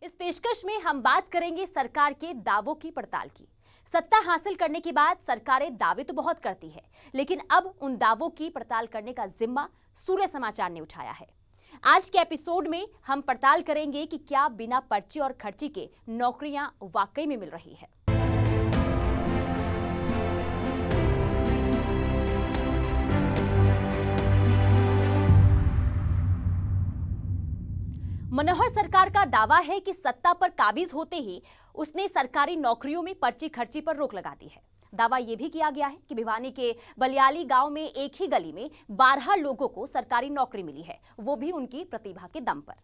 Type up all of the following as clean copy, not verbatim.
इस पेशकश में हम बात करेंगे सरकार के दावों की पड़ताल की। सत्ता हासिल करने के बाद सरकारें दावे तो बहुत करती है, लेकिन अब उन दावों की पड़ताल करने का जिम्मा सूर्य समाचार ने उठाया है। आज के एपिसोड में हम पड़ताल करेंगे कि क्या बिना पर्ची और खर्ची के नौकरियां वाकई में मिल रही है। मनोहर सरकार का दावा है कि सत्ता पर काबिज होते ही उसने सरकारी नौकरियों में पर्ची खर्ची पर रोक लगा दी है। दावा यह भी किया गया है कि भिवानी के बलियाली गांव में एक ही गली में 12 लोगों को सरकारी नौकरी मिली है, वो भी उनकी प्रतिभा के दम पर।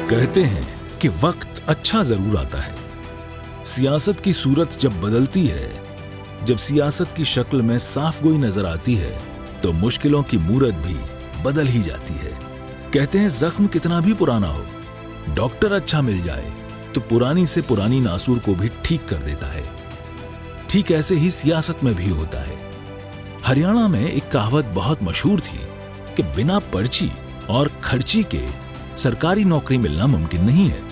कहते हैं कि वक्त अच्छा जरूर आता है। सियासत की सूरत जब बदलती है, जब सियासत की शक्ल में साफ गोई नजर आती है, तो मुश्किलों की मूरत भी बदल ही जाती है। कहते हैं जख्म कितना भी पुराना हो, डॉक्टर अच्छा मिल जाए तो पुरानी से पुरानी नासूर को भी ठीक कर देता है। ठीक ऐसे ही सियासत में भी होता है। हरियाणा में एक कहावत बहुत मशहूर थी कि बिना पर्ची और खर्ची के सरकारी नौकरी मिलना मुमकिन नहीं है।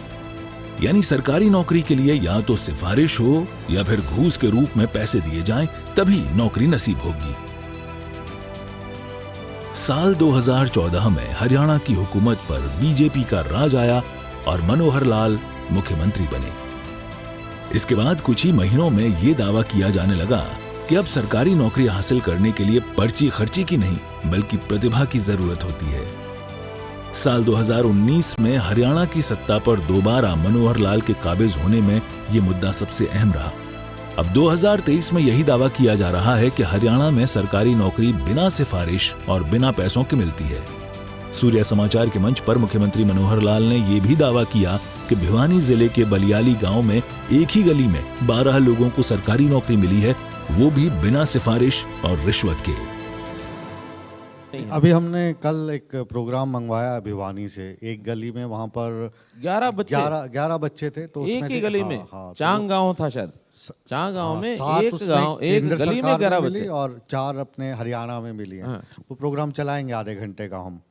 यानी सरकारी नौकरी के लिए या तो सिफारिश हो या फिर घूस के रूप में पैसे दिए जाएं, तभी नौकरी नसीब होगी। साल 2014 में हरियाणा की हुकूमत पर बीजेपी का राज आया और मनोहर लाल मुख्यमंत्री बने। इसके बाद कुछ ही महीनों में यह दावा किया जाने लगा कि अब सरकारी नौकरी हासिल करने के लिए पर्ची खर्ची की नहीं, बल्कि प्रतिभा की जरूरत होती है। साल 2019 में हरियाणा की सत्ता पर दोबारा मनोहर लाल के काबिज होने में यह मुद्दा सबसे अहम रहा। अब 2023 में यही दावा किया जा रहा है कि हरियाणा में सरकारी नौकरी बिना सिफारिश और बिना पैसों की मिलती है। सूर्य समाचार के मंच पर मुख्यमंत्री मनोहर लाल ने यह भी दावा किया कि भिवानी जिले के बलियाली गांव में एक ही गली में 12 लोगों को सरकारी नौकरी मिली है, वो भी बिना सिफारिश और रिश्वत के। अभी हमने कल एक प्रोग्राम मंगवाया भिवानी से, एक गली में वहां पर 11 बच्चे थे, तो एक ही गली में हाँ, चांग गांव था शायद, चांग गांव में एक केंद्र गली में सरकार 11 मिली बच्चे और 4 अपने हरियाणा में मिली हैं। वो प्रोग्राम चलाएंगे आधे घंटे का। हम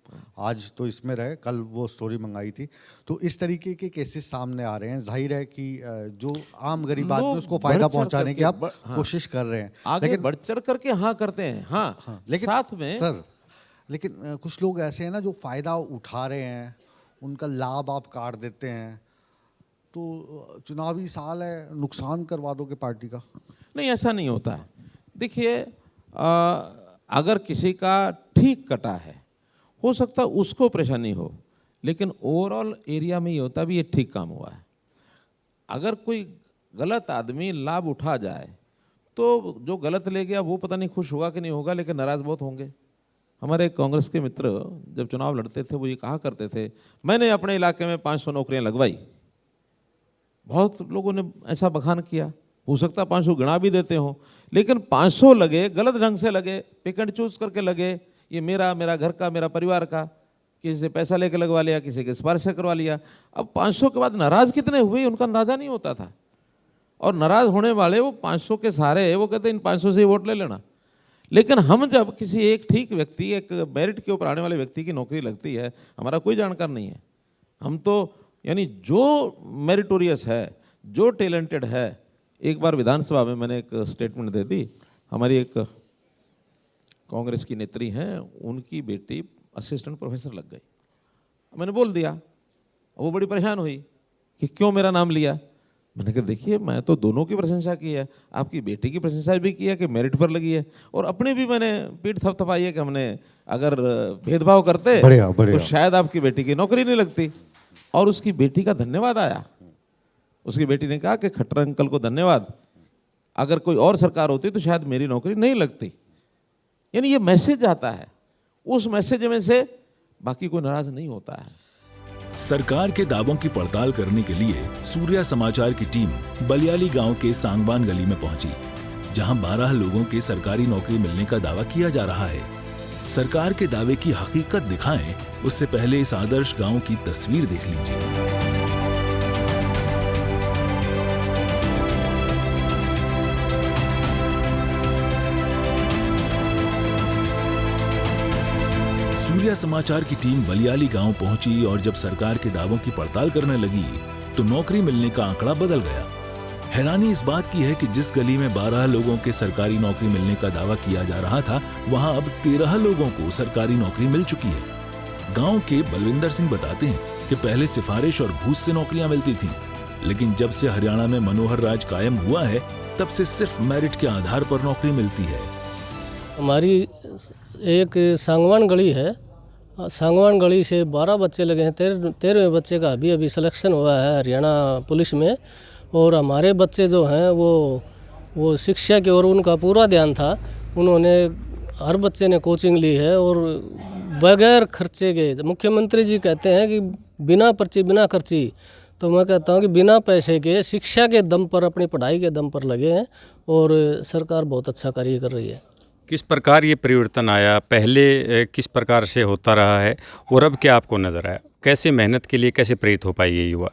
आज तो इसमें रहे, कल वो स्टोरी मंगाई थी। तो इस तरीके के केसेस सामने आ रहे हैं। जाहिर है कि जो आम गरीब आदमी उसको फायदा पहुंचाने की आप कोशिश कर रहे हैं, आगे बढ़ चढ़ करके हाँ करते हैं। हाँ, लेकिन साथ में सर, लेकिन कुछ लोग ऐसे हैं ना जो फायदा उठा रहे हैं, उनका लाभ आप काट देते हैं। तो चुनावी साल है, नुकसान करवा दोगे पार्टी का? नहीं, ऐसा नहीं होता है। देखिए, अगर किसी का ठीक कटा है, हो सकता है उसको परेशानी हो, लेकिन ओवरऑल एरिया में ये होता भी ये ठीक काम हुआ है। अगर कोई गलत आदमी लाभ उठा जाए तो जो गलत ले गया वो पता नहीं खुश होगा कि नहीं होगा, लेकिन नाराज बहुत होंगे। हमारे कांग्रेस के मित्र जब चुनाव लड़ते थे वो ये कहा करते थे, मैंने अपने इलाके में 500 नौकरियां लगवाई। बहुत लोगों ने ऐसा बखान किया। हो सकता है 500 गिना भी देते हो, लेकिन 500 लगे, गलत ढंग से लगे, पिक एंड चूज करके लगे। ये मेरा घर का, मेरा परिवार का, किसी से पैसा लेकर लगवा लिया, किसी के सिफारिश करवा लिया। अब 500 के बाद नाराज कितने हुए उनका अंदाजा नहीं होता था। और नाराज होने वाले वो 500 के सहारे, वो कहते इन 500 से ही वोट ले लेना। लेकिन हम जब किसी एक ठीक व्यक्ति, एक मेरिट के ऊपर आने वाले व्यक्ति की नौकरी लगती है, हमारा कोई जानकार नहीं है, हम तो यानी जो मेरिटोरियस है, जो टैलेंटेड है। एक बार विधानसभा में मैंने एक स्टेटमेंट दे दी। हमारी एक कांग्रेस की नेत्री हैं, उनकी बेटी असिस्टेंट प्रोफेसर लग गई। मैंने बोल दिया, वो बड़ी परेशान हुई कि क्यों मेरा नाम लिया। मैंने कहा देखिए, मैं तो दोनों की प्रशंसा की है, आपकी बेटी की प्रशंसा भी की है कि मेरिट पर लगी है, और अपनी भी मैंने पीठ थपथपाई है कि हमने अगर भेदभाव करते तो शायद आपकी बेटी की नौकरी नहीं लगती। और उसकी बेटी का धन्यवाद आया। उसकी बेटी ने कहा कि खट्टर अंकल को धन्यवाद, अगर कोई और सरकार होती तो शायद मेरी नौकरी नहीं लगती। यानी ये मैसेज आता है, उस मैसेज में से बाकी कोई नाराज नहीं होता है। सरकार के दावों की पड़ताल करने के लिए सूर्या समाचार की टीम बलियाली गांव के सांगवान गली में पहुंची, जहां 12 लोगों के सरकारी नौकरी मिलने का दावा किया जा रहा है। सरकार के दावे की हकीकत दिखाएं, उससे पहले इस आदर्श गांव की तस्वीर देख लीजिए। सूर्या समाचार की टीम बलियाली गांव पहुंची और जब सरकार के दावों की पड़ताल करने लगी तो नौकरी मिलने का आंकड़ा बदल गया। हैरानी इस बात की है कि जिस गली में 12 लोगों के सरकारी नौकरी मिलने का दावा किया जा रहा था, वहां अब 13 लोगों को सरकारी नौकरी मिल चुकी है। गांव के बलविंदर सिंह बताते हैं कि पहले सिफारिश और घूस से नौकरियां मिलती थीं, लेकिन जब से हरियाणा में मनोहर राज कायम हुआ है, तब से सिर्फ मेरिट के आधार पर नौकरी मिलती है। हमारी एक सांगवान गली है, सांगवान गली से 12 बच्चे लगे हैं, 13वें बच्चे का अभी सिलेक्शन हुआ है हरियाणा पुलिस में। और हमारे बच्चे जो हैं वो शिक्षा की ओर उनका पूरा ध्यान था। उन्होंने हर बच्चे ने कोचिंग ली है और बगैर खर्चे के, मुख्यमंत्री जी कहते हैं कि बिना पर्ची बिना खर्ची, तो मैं कहता हूं कि बिना पैसे के शिक्षा के दम पर, अपनी पढ़ाई के दम पर लगे हैं और सरकार बहुत अच्छा कार्य कर रही है। किस प्रकार ये परिवर्तन आया, पहले किस प्रकार से होता रहा है और अब क्या आपको नज़र आया? कैसे मेहनत के लिए कैसे प्रेरित हो पाई ये युवा?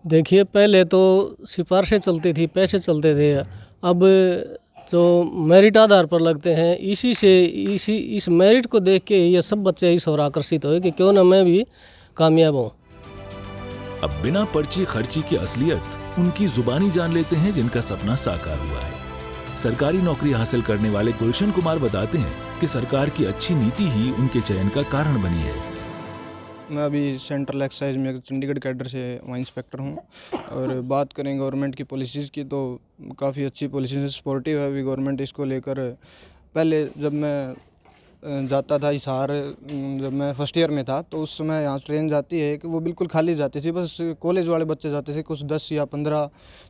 देखिए, पहले तो सिफारिशें चलती थी, पैसे चलते थे। अब जो मेरिट आधार पर लगते हैं, इस मेरिट को देख के ये सब बच्चे इस ओर आकर्षित हुए कि क्यों ना मैं भी कामयाब हूँ। अब बिना पर्ची खर्ची की असलियत उनकी जुबानी जान लेते हैं जिनका सपना साकार हुआ है। सरकारी नौकरी हासिल करने वाले गुलशन कुमार बताते हैं कि सरकार की अच्छी नीति ही उनके चयन का कारण बनी है। मैं अभी सेंट्रल एक्साइज में चंडीगढ़ कैडर से वहाँ इंस्पेक्टर हूँ। और बात करें गवर्नमेंट की पॉलिसीज़ की तो काफ़ी अच्छी पॉलिसीज़ है, सपोर्टिव है अभी गवर्नमेंट इसको लेकर। पहले जब मैं जाता था हिसार, जब मैं फर्स्ट ईयर में था, तो उस समय यहाँ ट्रेन जाती है कि वो बिल्कुल खाली जाती थी, बस कॉलेज वाले बच्चे जाते थे, कुछ 10 या 15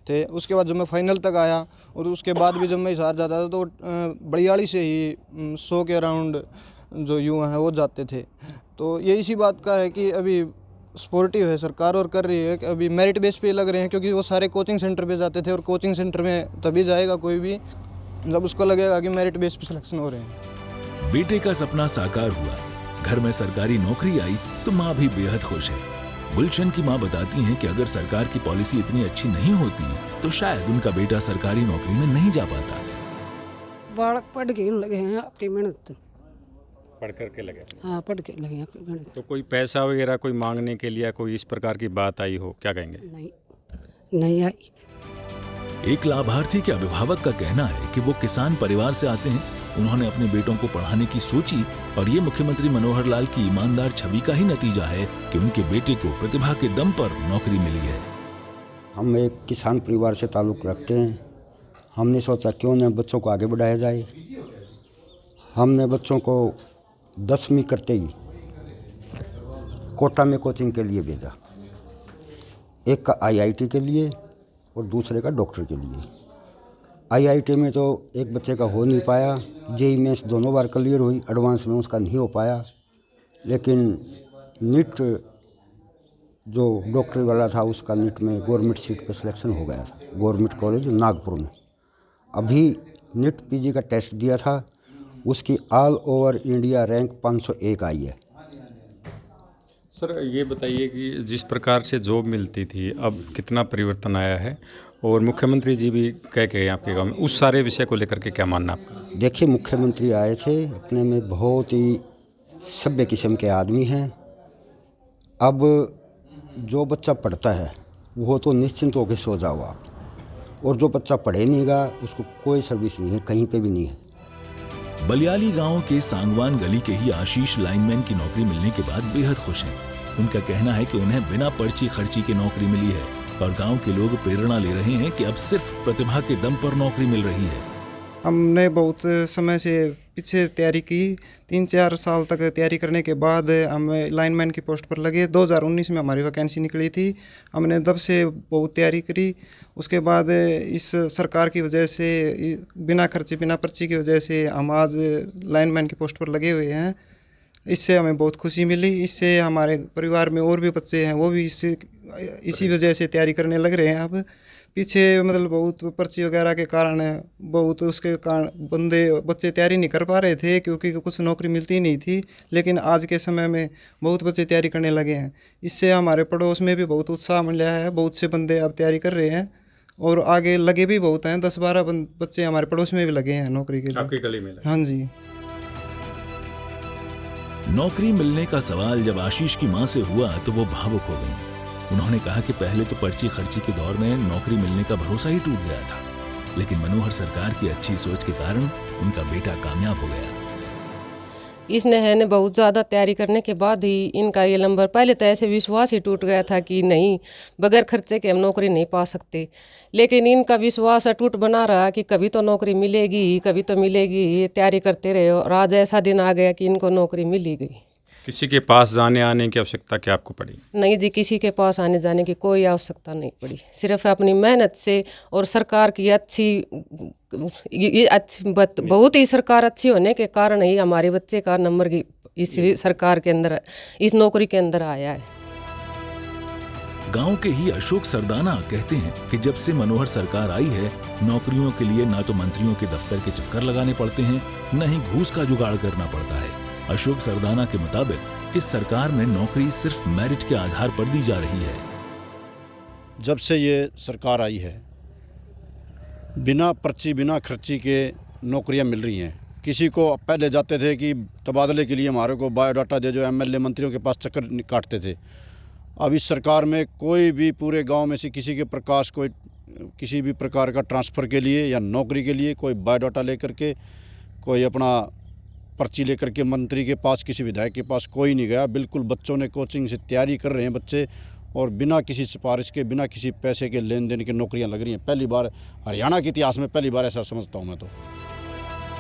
थे। उसके बाद जब मैं फाइनल तक आया और उसके बाद भी जब मैं हिसार जाता था तो बलियाली से ही 100 के अराउंड जो युवा हैं वो जाते थे। तो ये इसी बात का है कि अभी सपोर्टिव है सरकार और कर रही है कि अभी मेरिट बेस पे लग रहे हैं, क्योंकि वो सारे कोचिंग सेंटर पे जाते थे और कोचिंग सेंटर में तभी जाएगा कोई भी जब उसको लगेगा कि मेरिट बेस पे सिलेक्शन हो रहे हैं। बेटे का सपना साकार हुआ, घर में सरकारी नौकरी आई तो माँ भी बेहद खुश है। गुलशन की माँ बताती हैं कि अगर सरकार की पॉलिसी इतनी अच्छी नहीं होती तो शायद उनका बेटा सरकारी नौकरी में नहीं जा पाता। बालक पढ़ के लगे हैं, आपकी मेहनत पढ़ करके लगे? हाँ, पढ़ के लगे हैं आपकी मेहनत। तो कोई पैसा वगैरह कोई मांगने के लिए कोई इस प्रकार की बात आई हो, क्या कहेंगे? नहीं आई। एक लाभार्थी के अभिभावक का कहना है कि वो किसान परिवार से आते हैं। उन्होंने अपने बेटों को पढ़ाने की सोची और ये मुख्यमंत्री मनोहर लाल की ईमानदार छवि का ही नतीजा है कि उनके बेटे को प्रतिभा के दम पर नौकरी मिली है। हम एक किसान परिवार से ताल्लुक़ रखते हैं। हमने सोचा क्यों न बच्चों को आगे बढ़ाया जाए। हमने बच्चों को 10वीं करते ही कोटा में कोचिंग के लिए भेजा, एक का IIT के लिए और दूसरे का डॉक्टर के लिए। IIT में तो एक बच्चे का हो नहीं पाया, JEE मेंस दोनों बार क्लियर हुई, एडवांस में उसका नहीं हो पाया। लेकिन नीट जो डॉक्टर वाला था उसका नीट में गवर्नमेंट सीट पे सिलेक्शन हो गया था, गवर्नमेंट कॉलेज नागपुर में। अभी नीट PG का टेस्ट दिया था, उसकी ऑल ओवर इंडिया रैंक 501 आई है। सर ये बताइए कि जिस प्रकार से जॉब मिलती थी अब कितना परिवर्तन आया है, और मुख्यमंत्री जी भी कह के आपके गांव में, उस सारे विषय को लेकर के क्या मानना आपका? देखिए, मुख्यमंत्री आए थे, अपने में बहुत ही सभ्य किस्म के आदमी हैं। अब जो बच्चा पढ़ता है वो तो निश्चिंत होकर सो जाओ आप, और जो बच्चा पढ़े नहीं गा उसको कोई सर्विस नहीं है, कहीं पे भी नहीं है। बलियाली गांव के सांगवान गली के ही आशीष लाइनमैन की नौकरी मिलने के बाद बेहद खुश हैं। उनका कहना है कि उन्हें बिना पर्ची खर्ची की नौकरी मिली है और गांव के लोग प्रेरणा ले रहे हैं कि अब सिर्फ प्रतिभा के दम पर नौकरी मिल रही है। हमने बहुत समय से पीछे तैयारी की, 3-4 साल तक तैयारी करने के बाद हम लाइनमैन की पोस्ट पर लगे। 2019 में हमारी वैकेंसी निकली थी, हमने तब से बहुत तैयारी करी। उसके बाद इस सरकार की वजह से, बिना खर्चे बिना पर्ची की वजह से हम आज लाइनमैन की पोस्ट पर लगे हुए हैं। इससे हमें बहुत खुशी मिली। इससे हमारे परिवार में और भी बच्चे हैं, वो भी इसी वजह से तैयारी करने लग रहे हैं। अब पीछे मतलब बहुत पर्ची वगैरह के कारण बहुत उसके कारण बच्चे तैयारी नहीं कर पा रहे थे, क्योंकि कुछ नौकरी मिलती नहीं थी। लेकिन आज के समय में बहुत बच्चे तैयारी करने लगे हैं। इससे हमारे पड़ोस में भी बहुत उत्साह मिला है, बहुत से बंदे अब तैयारी कर रहे हैं और आगे लगे भी बहुत हैं। 10-12 बच्चे हमारे पड़ोस में भी लगे हैं नौकरी के लिए। आपकी गली में? हाँ जी। नौकरी मिलने का सवाल जब आशीष की मां से हुआ तो वो भावुक हो गई। उन्होंने कहा कि पहले तो पर्ची खर्ची के दौर में नौकरी मिलने का भरोसा ही टूट गया था, लेकिन मनोहर सरकार की अच्छी सोच के कारण उनका बेटा कामयाब हो गया। इसने है ने बहुत ज़्यादा तैयारी करने के बाद ही इनका ये नंबर, पहले तो ऐसे विश्वास ही टूट गया था कि नहीं, बगैर खर्चे के हम नौकरी नहीं पा सकते, लेकिन इनका विश्वास अटूट बना रहा कि कभी तो नौकरी मिलेगी, कभी तो मिलेगी। ये तैयारी करते रहे और आज ऐसा दिन आ गया कि इनको नौकरी मिल ही गई। किसी के पास जाने आने की आवश्यकता क्या आपको पड़ी? नहीं जी, किसी के पास आने जाने की कोई आवश्यकता नहीं पड़ी। सिर्फ अपनी मेहनत से और सरकार की बहुत ही सरकार अच्छी होने के कारण ही हमारे बच्चे का नंबर की इस सरकार के अंदर, इस नौकरी के अंदर आया है। गांव के ही अशोक सरदाना कहते हैं कि जब से मनोहर सरकार आई है, नौकरियों के लिए ना तो मंत्रियों के दफ्तर के चक्कर लगाने पड़ते हैं, न ही घूस का जुगाड़ करना पड़ता है। अशोक सरदाना के मुताबिक इस सरकार में नौकरी सिर्फ मेरिट के आधार पर दी जा रही है। जब से ये सरकार आई है, बिना पर्ची बिना खर्ची के नौकरियां मिल रही हैं। किसी को पहले जाते थे कि तबादले के लिए हमारे को बायोडाटा दे, जो एमएलए मंत्रियों के पास चक्कर काटते थे। अब इस सरकार में कोई भी पूरे गांव में से किसी के प्रकाश कोई किसी भी प्रकार का ट्रांसफ़र के लिए या नौकरी के लिए कोई बायोडाटा लेकर के, कोई अपना पर्ची लेकर के मंत्री के पास, किसी विधायक के पास कोई नहीं गया। बिल्कुल बच्चों ने कोचिंग से तैयारी कर रहे हैं बच्चे, और बिना किसी सिफारिश के, बिना किसी पैसे के लेन देन की नौकरियां लग रही हैं। पहली बार हरियाणा के इतिहास में पहली बार ऐसा समझता हूं मैं। तो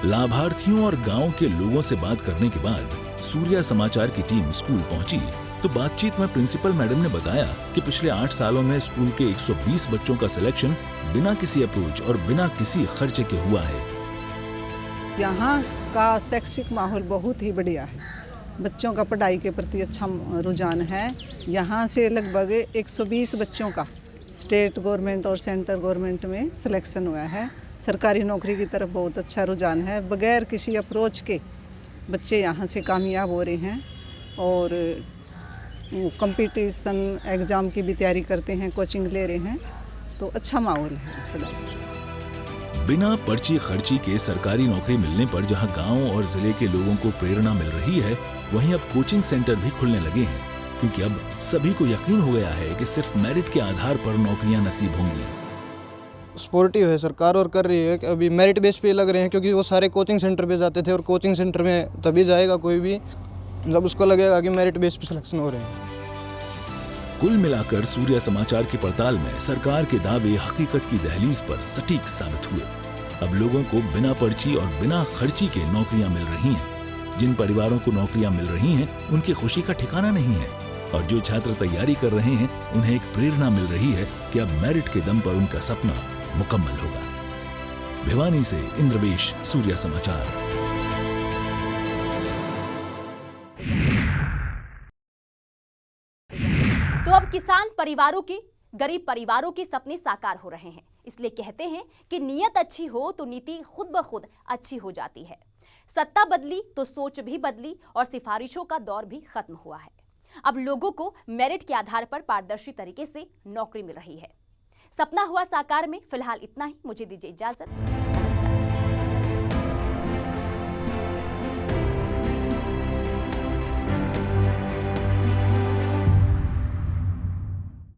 लाभार्थियों और गांव के लोगों से बात करने के बाद सूर्या समाचार की टीम स्कूल पहुंची तो बातचीत में प्रिंसिपल मैडम ने बताया कि पिछले 8 सालों में स्कूल के 120 बच्चों का सिलेक्शन बिना किसी अप्रोच और बिना किसी खर्चे के हुआ है। यहाँ का शैक्षिक माहौल बहुत ही बढ़िया है। बच्चों का पढ़ाई के प्रति अच्छा रुझान है। यहाँ से लगभग 120 बच्चों का स्टेट गवर्नमेंट और सेंट्रल गवर्नमेंट में सिलेक्शन हुआ है। सरकारी नौकरी की तरफ बहुत अच्छा रुझान है। बगैर किसी अप्रोच के बच्चे यहाँ से कामयाब हो रहे हैं और कंपटीशन एग्ज़ाम की भी तैयारी करते हैं, कोचिंग ले रहे हैं, तो अच्छा माहौल है पढ़ाई। बिना पर्ची खर्ची के सरकारी नौकरी मिलने पर जहां गांव और जिले के लोगों को प्रेरणा मिल रही है, वहीं अब कोचिंग सेंटर भी खुलने लगे हैं, क्योंकि अब सभी को यकीन हो गया है कि सिर्फ मेरिट के आधार पर नौकरियां नसीब होंगी। सपोर्टिव है सरकार और कर रही है कि अभी मेरिट बेस पे लग रहे हैं, क्योंकि वो सारे कोचिंग सेंटर पे जाते थे और कोचिंग सेंटर में तभी जाएगा कोई भी जब उसको लगेगा कि मेरिट बेस पे सिलेक्शन हो रहे हैं। कुल मिलाकर सूर्या समाचार की पड़ताल में सरकार के दावे हकीकत की दहलीज पर सटीक साबित हुए। अब लोगों को बिना पर्ची और बिना खर्ची के नौकरियां मिल रही हैं। जिन परिवारों को नौकरियां मिल रही हैं, उनकी खुशी का ठिकाना नहीं है, और जो छात्र तैयारी कर रहे हैं, उन्हें एक प्रेरणा मिल रही है कि अब मेरिट के दम पर उनका सपना मुकम्मल होगा। भिवानी से इंद्रवेश, सूर्या समाचार। तो अब किसान परिवारों के, गरीब परिवारों के सपने साकार हो रहे हैं। इसलिए कहते हैं कि नीयत अच्छी हो तो नीति खुद ब खुद अच्छी हो जाती है। सत्ता बदली तो सोच भी बदली और सिफारिशों का दौर भी खत्म हुआ है। अब लोगों को मेरिट के आधार पर पारदर्शी तरीके से नौकरी मिल रही है। सपना हुआ साकार में फिलहाल इतना ही। मुझे दीजिए इजाजत।